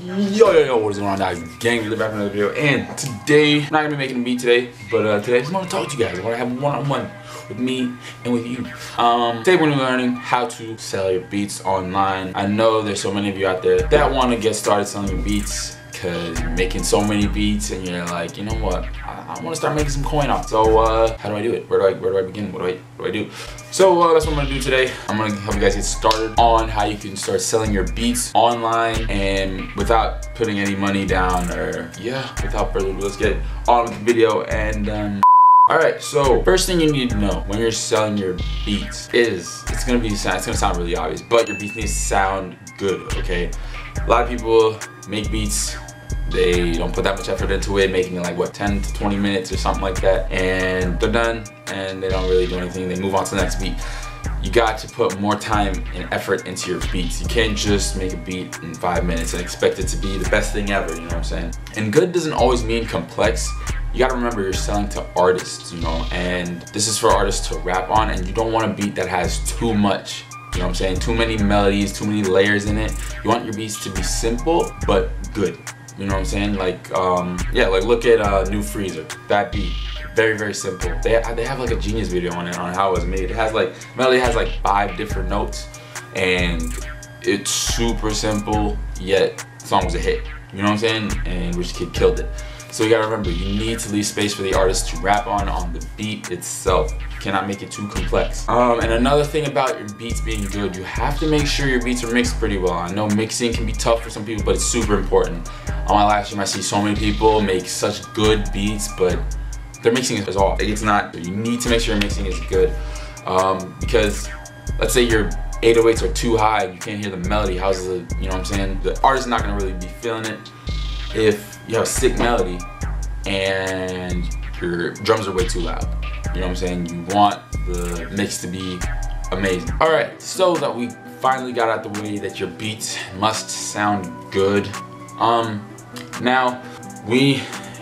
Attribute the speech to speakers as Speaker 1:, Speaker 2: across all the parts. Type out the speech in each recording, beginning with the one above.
Speaker 1: Yo, what is going on, guys? Gang, we're back with another video, and today, I'm not gonna be making a beat today, but today I just want to talk to you guys. I want to have one-on-one with me and with you. Today we're gonna be learning how to sell your beats online. I know there's so many of you out there that want to get started selling your beats because you're making so many beats and you're like, you know what, I want to start making some coin off. So how do I do it? Where do I begin? What do I do? So that's what I'm gonna do today. I'm gonna help you guys get started on how you can start selling your beats online and without putting any money down. Or yeah, without further ado, let's get on with the video. And alright, so first thing you need to know when you're selling your beats is it's gonna sound really obvious, but your beats need to sound good, okay? A lot of people make beats, they don't put that much effort into it, making it like what, 10 to 20 minutes or something like that, and they're done and they don't really do anything. They move on to the next beat. You got to put more time and effort into your beats. You can't just make a beat in 5 minutes and expect it to be the best thing ever, you know what I'm saying? And good doesn't always mean complex. You gotta remember you're selling to artists, you know, and this is for artists to rap on, and you don't want a beat that has too much, you know what I'm saying? Too many melodies, too many layers in it. You want your beats to be simple, but good. You know what I'm saying? Like, yeah, like look at New Freezer. That beat, very, very simple. They have like a genius video on it, on how it was made. It has like, melody has like 5 different notes, and it's super simple, yet the song was a hit. You know what I'm saying? And Rich Kid killed it. So you gotta remember, you need to leave space for the artist to rap on the beat itself. You cannot make it too complex. And another thing about your beats being good, you have to make sure your beats are mixed pretty well. I know mixing can be tough for some people, but it's super important. On my live stream, I see so many people make such good beats, but their mixing is off. It's not. You need to make sure your mixing is good. Because let's say your 808s are too high, you can't hear the melody. How's the, you know what I'm saying? The artist's not gonna really be feeling it. If you have a sick melody and your drums are way too loud, you know what I'm saying? You want the mix to be amazing. Alright, so that we finally got out the way that your beats must sound good. Now we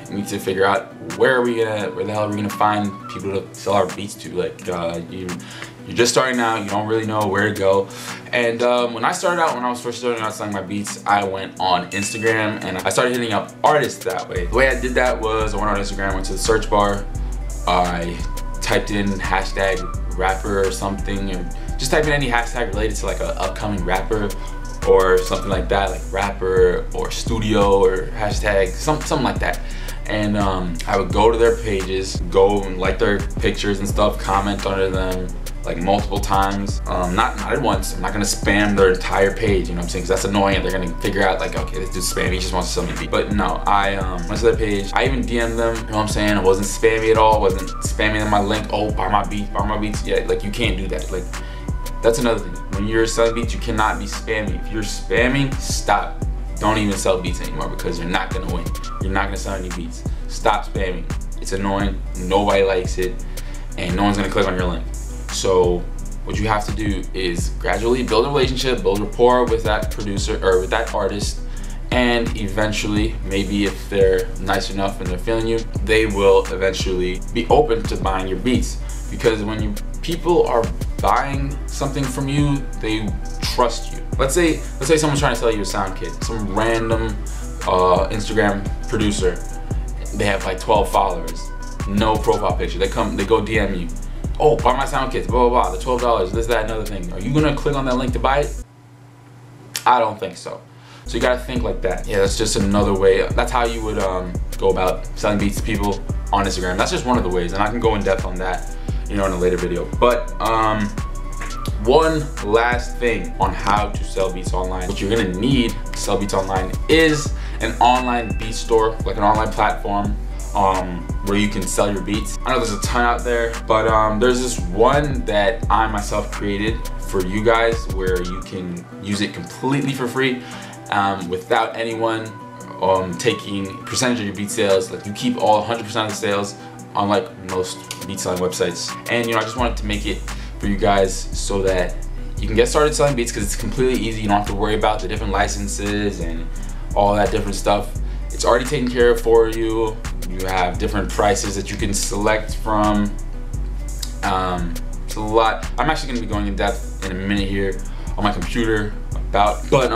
Speaker 1: need to figure out where the hell are we gonna find people to sell our beats to? Like you're just starting out, you don't really know where to go. And when I was first starting out selling my beats, I went on Instagram and I started hitting up artists that way. The way I did that was I went on Instagram, went to the search bar, I typed in hashtag rapper or something, or just type in any hashtag related to like an upcoming rapper or something like that, like rapper or studio or hashtag, something like that. And I would go to their pages, go and like their pictures and stuff, comment under them like multiple times. Not at once. I'm not gonna spam their entire page, you know what I'm saying? Because that's annoying. They're gonna figure out like, okay, this dude's spammy, he just wants to sell me a beat. But no, I went to their page. I even DM'd them, you know what I'm saying? I wasn't spammy at all. Wasn't spamming them my link. Oh, buy my beats. Yeah, like you can't do that. Like that's another thing. When you're selling beats, you cannot be spammy. If you're spamming, stop. Don't even sell beats anymore because you're not gonna win. You're not gonna sell any beats. Stop spamming. It's annoying. Nobody likes it, and no one's gonna click on your link. So what you have to do is gradually build a relationship, build rapport with that producer or with that artist, and eventually, maybe if they're nice enough and they're feeling you, they will eventually be open to buying your beats. Because when people are buying something from you, they trust you. Let's say someone's trying to sell you a sound kit, some random Instagram producer. They have like 12 followers, no profile picture. They go DM you. Oh, buy my sound kits, blah, blah, blah, the $12, this, that, another thing. Are you gonna click on that link to buy it? I don't think so. So you gotta think like that. Yeah, that's just another way. That's how you would go about selling beats to people on Instagram. That's just one of the ways, and I can go in depth on that, you know, in a later video. But one last thing on how to sell beats online. What you're gonna need to sell beats online is an online beat store, like an online platform where you can sell your beats. I know there's a ton out there, but there's this one that I myself created for you guys where you can use it completely for free without anyone taking a percentage of your beat sales. Like you keep all 100% of the sales, unlike most beat selling websites. And you know, I just wanted to make it for you guys so that you can get started selling beats because it's completely easy. You don't have to worry about the different licenses and all that different stuff. It's already taken care of for you. You have different prices that you can select from. It's a lot. I'm actually going to be going in depth in a minute here on my computer about, but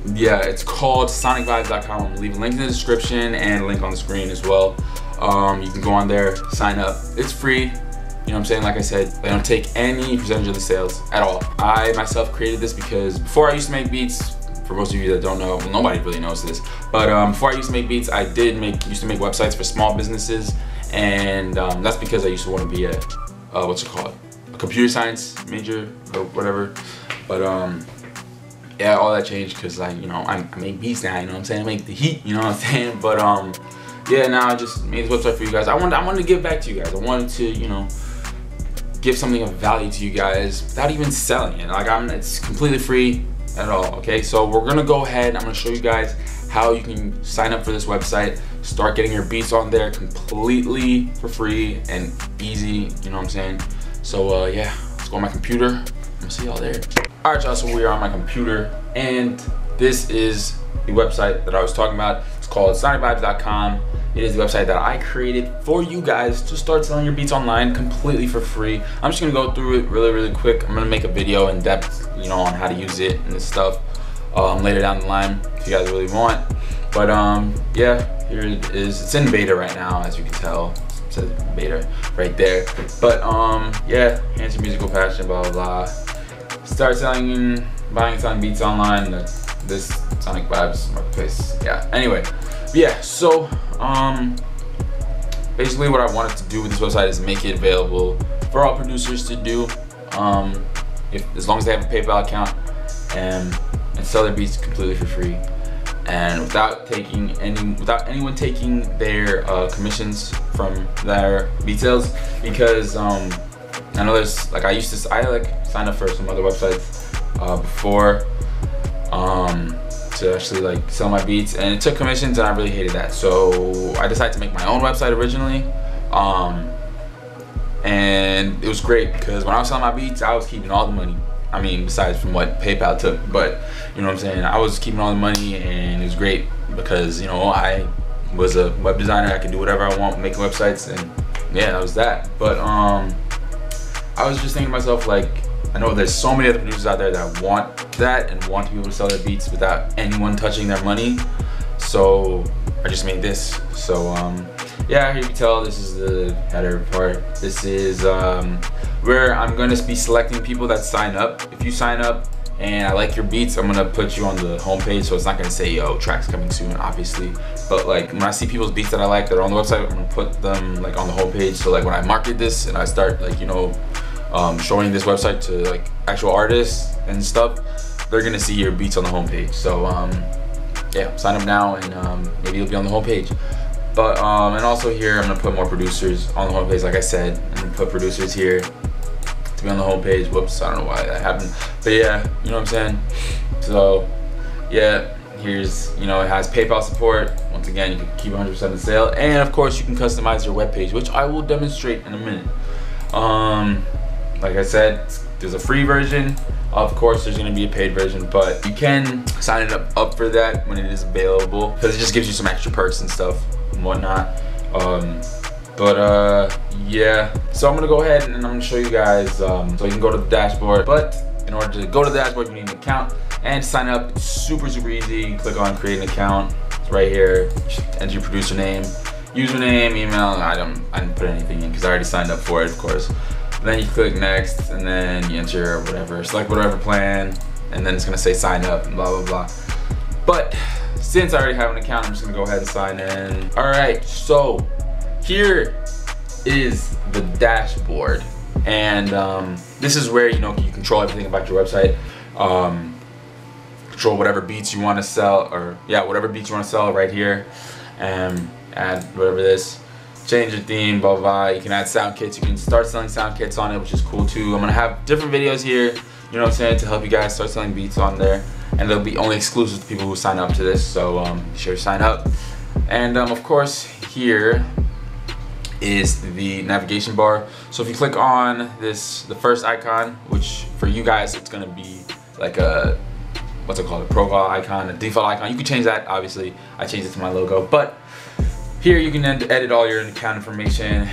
Speaker 1: yeah, it's called sonicvibez.com. I'm gonna leave a link in the description and a link on the screen as well. You can go on there, sign up. It's free. You know what I'm saying? Like I said, they don't take any percentage of the sales at all. I myself created this because before I used to make beats, for most of you that don't know, well, nobody really knows this, but before I used to make beats, I used to make websites for small businesses, and that's because I used to want to be a, what's it called? A computer science major or whatever. But yeah, all that changed because I make beats now, you know what I'm saying? I make the heat, you know what I'm saying? But yeah, now I just made this website for you guys. I wanted to give back to you guys. I wanted to, you know, give something of value to you guys without even selling it. Like it's completely free at all, okay? So we're gonna go ahead, I'm gonna show you guys how you can sign up for this website, start getting your beats on there completely for free and easy, you know what I'm saying? So yeah, let's go on my computer. I'm gonna see y'all there. All right, y'all, so we are on my computer, and this is the website that I was talking about. It's called sonicvibez.com. It is the website that I created for you guys to start selling your beats online completely for free. I'm just gonna go through it really quick. I'm gonna make a video in depth, you know, on how to use it and this stuff later down the line if you guys really want. But yeah, here it is. It's in beta right now, as you can tell. It says beta right there. But yeah, enhance your musical passion, blah blah blah. Start selling, buying, selling beats online. This Sonic Vibez marketplace. Yeah. Anyway, yeah. So basically, what I wanted to do with this website is make it available for all producers to do, as long as they have a PayPal account, and sell their beats completely for free, and without anyone taking their commissions from their beat sales. Because I know there's like I signed up for some other websites before to actually like sell my beats, and it took commissions, and I really hated that. So I decided to make my own website originally, and it was great because when I was selling my beats, I was keeping all the money. I mean, besides from what PayPal took, but you know what I'm saying, I was keeping all the money, and it was great because, you know, I was a web designer. I could do whatever I want, make websites, and yeah, that was that. But I was just thinking to myself, like, I know there's so many other producers out there that want that and want to be able to sell their beats without anyone touching their money. So I just made this. So yeah, here you can tell this is the header part. This is where I'm gonna be selecting people that sign up. If you sign up and I like your beats, I'm gonna put you on the homepage. So it's not gonna say, yo, tracks coming soon, obviously. But like when I see people's beats that I like that are on the website, I'm gonna put them like on the homepage. So like when I market this and I start like, you know, showing this website to like actual artists and stuff, they're gonna see your beats on the homepage. So yeah, sign up now, and maybe you'll be on the homepage. But and also here I'm gonna put more producers on the homepage. Like I said, I'm gonna put producers here to be on the homepage. Whoops, I don't know why that happened, but yeah, you know what I'm saying. So yeah, here's, you know, it has PayPal support. Once again, you can keep 100% of the sale, and of course you can customize your web page, which I will demonstrate in a minute. Like I said, there's a free version. Of course, there's gonna be a paid version, but you can sign it up for that when it is available, because it just gives you some extra perks and stuff and whatnot. Yeah. So I'm gonna go ahead and I'm gonna show you guys. So you can go to the dashboard, but in order to go to the dashboard, you need an account, and sign up. It's super easy. You click on create an account. It's right here. Enter your producer name, username, email. I didn't put anything in because I already signed up for it, of course. Then you click next, and then you enter whatever, select whatever plan, and then it's gonna say sign up and blah blah blah. But since I already have an account, I'm just gonna go ahead and sign in. All right, so here is the dashboard, and this is where, you know, you control everything about your website. Control whatever beats you want to sell, or yeah, whatever beats you want to sell right here, and add whatever this. Change your theme, blah blah. You can add sound kits. You can start selling sound kits on it, which is cool too. I'm gonna have different videos here, you know what I'm saying, to help you guys start selling beats on there, and they'll be only exclusive to people who sign up to this. So be sure to sign up. And of course, here is the navigation bar. So if you click on this, the first icon, which for you guys it's gonna be like a, what's it called, a profile icon, a default icon. You can change that, obviously. I changed it to my logo, but here you can edit all your account information,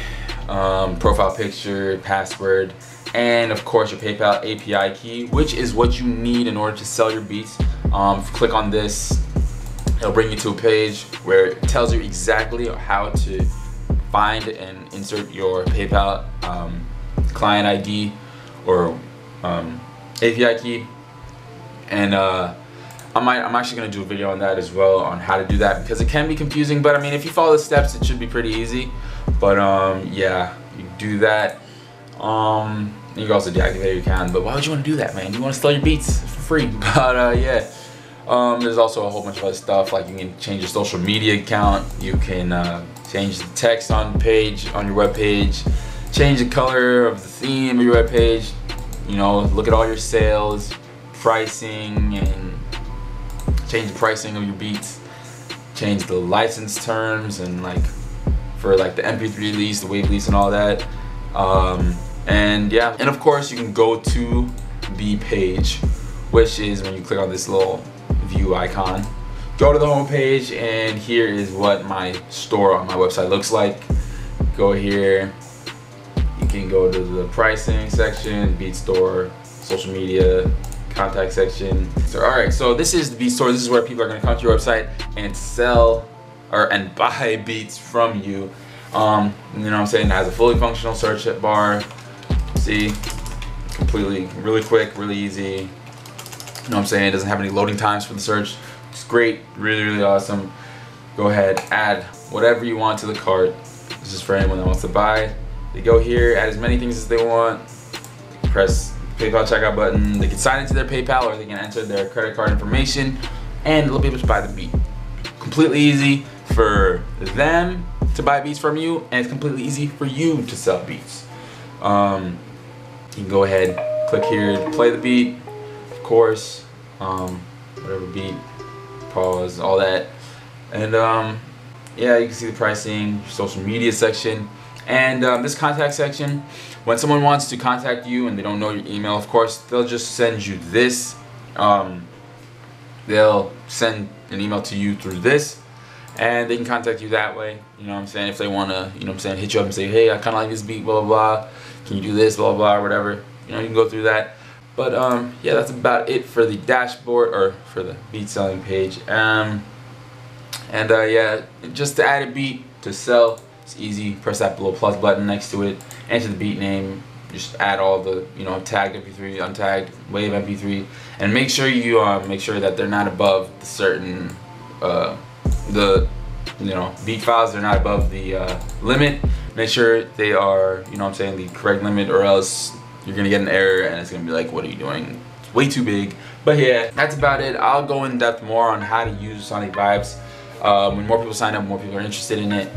Speaker 1: profile picture, password, and of course your PayPal API key, which is what you need in order to sell your beats If you click on this, it'll bring you to a page where it tells you exactly how to find and insert your PayPal client ID or API key. And I'm actually going to do a video on that as well, on how to do that, because it can be confusing, but I mean, if you follow the steps, it should be pretty easy. But yeah, you do that. You can also deactivate your account, but why would you want to do that, man? You want to sell your beats for free. But yeah, there's also a whole bunch of other stuff, like you can change your social media account, you can change the text on the page, on your web page, change the color of the theme of your web page, you know, look at all your sales, pricing, and change the pricing of your beats, change the license terms, and like for like the MP3 lease, the wave lease, and all that. And yeah, and of course you can go to the page, which is when you click on this little view icon, go to the home page, and here is what my store on my website looks like. Go here, you can go to the pricing section, beat store, social media, contact section. So alright, so this is the beat store. This is where people are going to come to your website and sell and buy beats from you. You know what I'm saying? It has a fully functional search bar. See, completely, really quick, really easy. You know what I'm saying? It doesn't have any loading times for the search. It's great, really, really awesome. Go ahead, add whatever you want to the cart. This is for anyone that wants to buy. They go here, add as many things as they want. Press PayPal checkout button. They can sign into their PayPal, or they can enter their credit card information, and they'll be able to buy the beat. Completely easy for them to buy beats from you, and it's completely easy for you to sell beats. You can go ahead, click here to play the beat, of course, whatever beat, pause, all that. And yeah, you can see the pricing, social media section, and this contact section. When someone wants to contact you and they don't know your email, of course, they'll just send you this. They'll send an email to you through this, and they can contact you that way. You know what I'm saying? If they want to, you know what I'm saying, hit you up and say, hey, I kind of like this beat, blah, blah, blah. Can you do this, blah, blah, or whatever. You know, you can go through that. But yeah, that's about it for the dashboard, or for the beat selling page. And yeah, just to add a beat to sell, it's easy. Press that little plus button next to it, enter the beat name, just add all the, you know, tagged MP3, untagged, wave MP3, and make sure you make sure that they're not above the certain you know, beat files. They're not above the limit. Make sure they are, you know what I'm saying, the correct limit, or else you're gonna get an error and it's gonna be like, what are you doing? It's way too big. But yeah, that's about it. I'll go in depth more on how to use Sonic Vibez. When more people sign up, more people are interested in it.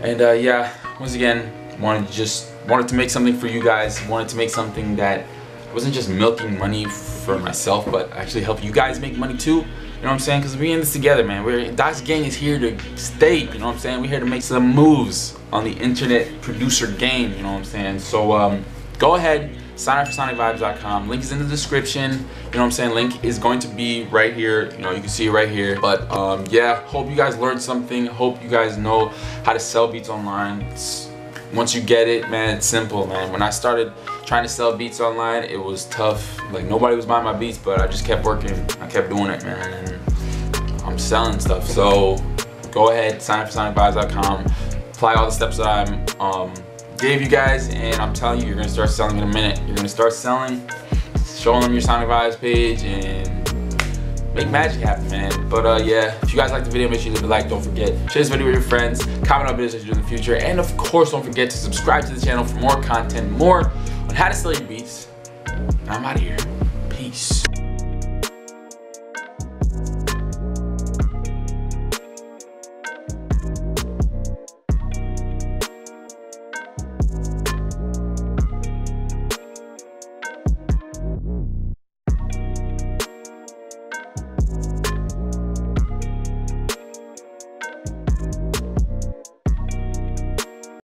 Speaker 1: And yeah, once again, wanted to make something for you guys. Wanted to make something that wasn't just milking money for myself, but actually help you guys make money too. You know what I'm saying? Because we're in this together, man. Dox Gang is here to stay. You know what I'm saying? We're here to make some moves on the internet producer game. You know what I'm saying? So go ahead, sign up for sonicvibez.com. Link is in the description. You know what I'm saying? Link is going to be right here. You know, you can see it right here. But yeah, hope you guys learned something. Hope you guys know how to sell beats online. Once you get it, man, it's simple, man. When I started trying to sell beats online, it was tough. Like, nobody was buying my beats, but I just kept working. I kept doing it, man, and I'm selling stuff. So go ahead, sign up for sonicvibez.com. Apply all the steps that I gave you guys, and I'm telling you, you're gonna start selling in a minute. You're gonna start selling, showing them your Sonic Vibez page, and make magic happen, man. But yeah, if you guys liked the video, make sure you leave a like. Don't forget, share this video with your friends, comment on videos that you do in the future, and of course, don't forget to subscribe to the channel for more content, more on how to sell your beats. And I'm out of here. Peace.